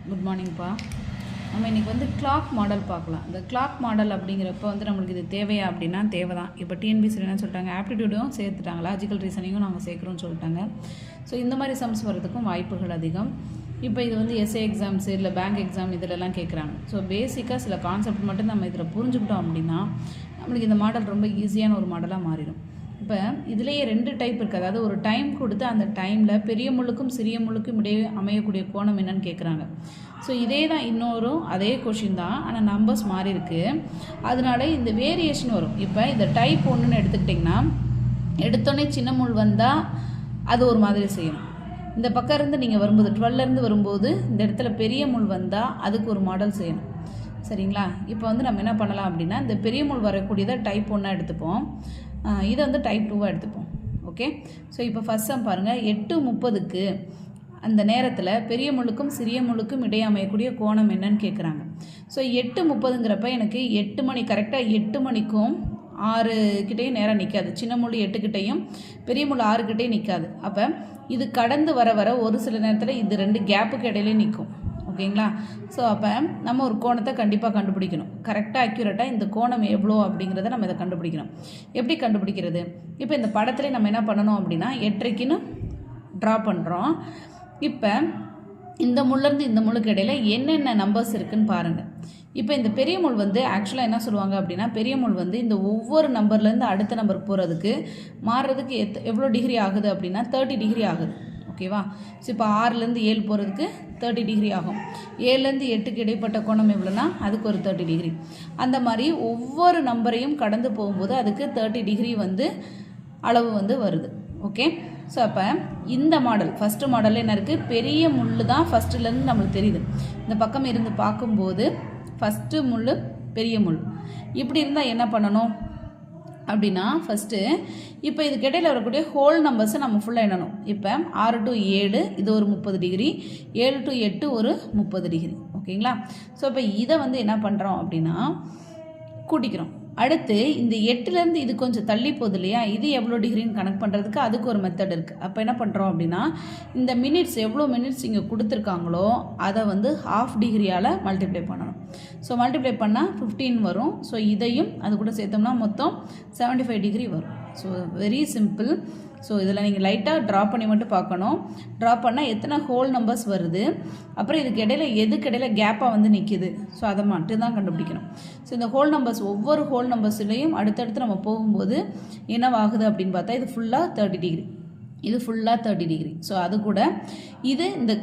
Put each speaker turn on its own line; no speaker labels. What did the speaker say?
Good மார்னிங்ப்பா. நம்ம இன்றைக்கி வந்து கிளாக் மாடல் பார்க்கலாம். இந்த கிளாக் மாடல் அப்படிங்கிறப்ப வந்து நம்மளுக்கு இது தேவையா அப்படின்னா தேவை தான். இப்போ டிஎன்பிசியில் என்ன சொல்லிட்டாங்க, ஆப்டிடியூடும் சேர்த்துட்டாங்க, லாஜிக்கல் ரீசனிங்கும் நாங்கள் சேர்க்குறோன்னு சொல்லிட்டாங்க. ஸோ இந்த மாதிரி சம்ஸ் வரதுக்கும் வாய்ப்புகள் அதிகம். இப்போ இது வந்து எஸ்ஏ எக்ஸாம்ஸு இல்லை பேங்க் எக்ஸாம் இதிலெல்லாம் கேட்குறாங்க. ஸோ பேசிக்காக சில கான்செப்ட் மட்டும் நம்ம இதில் புரிஞ்சுக்கிட்டோம் அப்படின்னா நம்மளுக்கு இந்த மாடல் ரொம்ப ஈஸியான ஒரு மாடலாக மாறிடும். இப்போ இதுலேயே 2 டைப் இருக்குது. அதாவது ஒரு டைம் கொடுத்து அந்த டைமில் பெரிய முள்ளுக்கும் சிறிய முள்ளுக்கும் இடையே அமையக்கூடிய கோணம் என்னன்னு கேட்குறாங்க. ஸோ இதே தான் இன்னொரும் அதே கொஷின் தான், ஆனால் நம்பர்ஸ் மாறி இருக்குது. அதனால இந்த வேரியேஷன் வரும். இப்போ இந்த டைப் 1ன்னு எடுத்துக்கிட்டிங்கன்னா எடுத்தோடனே சின்ன முள் வந்தால் அது ஒரு மாதிரி செய்யணும். இந்த பக்கம் இருந்து நீங்கள் வரும்போது 12லேருந்து வரும்போது இந்த இடத்துல பெரிய முள் வந்தால் அதுக்கு ஒரு மாடல் செய்யணும். சரிங்களா? இப்போ வந்து நம்ம என்ன பண்ணலாம் அப்படின்னா இந்த பெரிய முள் வரக்கூடியதை டைப் 1 எடுத்துப்போம், இதை வந்து டைப் 2 எடுத்துப்போம். ஓகே. ஸோ இப்போ ஃபஸ்ட் சம் பாருங்கள். 8:30க்கு அந்த நேரத்தில் பெரிய முள்ளுக்கும் சிறிய முள்ளுக்கும் இடையே அமையக்கூடிய கோணம் என்னன்னு கேட்குறாங்க. ஸோ 8:30ங்கிறப்ப எனக்கு 8 மணி கரெக்டாக 8 மணிக்கும் 6 கிட்டேயும் நேரம் நிற்காது. சின்ன முள் 8 கிட்டேயும் பெரிய முள் 6 கிட்டேயும் நிற்காது. அப்போ இது கடந்து வர வர ஒரு சில நேரத்தில் இது 2 கேப்புக்கு இடையிலே நிற்கும். ஓகேங்களா? ஸோ அப்போ நம்ம ஒரு கோணத்தை கண்டிப்பாக கண்டுபிடிக்கணும். கரெக்டாக அக்யூரேட்டாக இந்த கோணம் எவ்வளோ அப்படிங்கிறத நம்ம இதை கண்டுபிடிக்கணும். எப்படி கண்டுபிடிக்கிறது? இப்போ இந்த படத்துல நம்ம என்ன பண்ணணும் அப்படின்னா 8:30க்குன்னு ட்ரா பண்ணுறோம். இப்போ இந்த முள்லேருந்து இந்த முள்ளுக்கு இடையில என்னென்ன நம்பர்ஸ் இருக்குதுன்னு பாருங்கள். இப்போ இந்த பெரிய முள் வந்து ஆக்சுவலாக என்ன சொல்லுவாங்க அப்படின்னா, பெரிய முள் வந்து இந்த ஒவ்வொரு நம்பர்லேருந்து அடுத்த நம்பர் போகிறதுக்கு மாறுறதுக்கு எவ்வளோ டிகிரி ஆகுது அப்படின்னா 30 டிகிரி ஆகுது. ஓகேவா? ஸோ இப்போ 6லேருந்து 7 போகிறதுக்கு 30 டிகிரி ஆகும். 7லேருந்து 8க்கு இடைப்பட்ட கோணம் எவ்வளோனா அதுக்கு ஒரு 30 டிகிரி. அந்த மாதிரி ஒவ்வொரு நம்பரையும் கடந்து போகும்போது அதுக்கு 30 டிகிரி வந்து அளவு வந்து வருது. ஓகே. ஸோ அப்போ இந்த மாடல் ஃபஸ்ட்டு மாடலில் என்ன இருக்குது, பெரிய முள் தான் ஃபஸ்ட்டுலேருந்து நம்மளுக்கு தெரியுது. இந்த பக்கம் இருந்து பார்க்கும்போது ஃபஸ்ட்டு முள் பெரிய முள். இப்படி இருந்தால் என்ன பண்ணணும் அப்படின்னா ஃபஸ்ட்டு இப்போ இதுக்கு இடையில் வரக்கூடிய ஹோல் நம்பர்ஸை நம்ம ஃபுல்லாக எண்ணணும். இப்போ 6 to 7 இது ஒரு 30 டிகிரி, 7 to 8 ஒரு 30 டிகிரி. ஓகேங்களா? ஸோ இப்போ இதை வந்து என்ன பண்ணுறோம் அப்படின்னா கூட்டிக்கிறோம். அடுத்து இந்த 8லேருந்து இது கொஞ்சம் தள்ளி போகுது இல்லையா, இது எவ்வளோ டிகிரின்னு கணக்கு பண்ணுறதுக்கு அதுக்கு ஒரு மெத்தட் இருக்குது. அப்போ என்ன பண்ணுறோம் அப்படின்னா இந்த மினிட்ஸ் எவ்வளோ மினிட்ஸ் இங்கே கொடுத்துருக்காங்களோ அதை வந்து ½ டிகிரியால் மல்டிப்ளை பண்ணணும். ஸோ மல்டிப்ளை பண்ணால் 15 வரும். ஸோ இதையும் அது கூட சேர்த்தோம்னா மொத்தம் 75 டிகிரி வரும். So very simple. ஸோ இதில் நீங்கள் லைட்டாக ட்ரா பண்ணி மட்டும் பார்க்கணும். ட்ரா பண்ணால் எத்தனை ஹோல் நம்பர்ஸ் வருது, அப்புறம் இதுக்கு இடையில எதுக்கு இடையில கேப்பாக வந்து நிற்கிது, ஸோ அதை மட்டும் தான் கண்டுபிடிக்கணும். ஸோ இந்த ஹோல் நம்பர்ஸ் ஒவ்வொரு ஹோல் நம்பர்ஸ்லேயும் அடுத்தடுத்து நம்ம போகும்போது என்னவாகுது அப்படின்னு பார்த்தா இது ஃபுல்லாக 30 டிகிரி, இது ஃபுல்லாக 30 டிகிரி. ஸோ அது கூட இது இந்த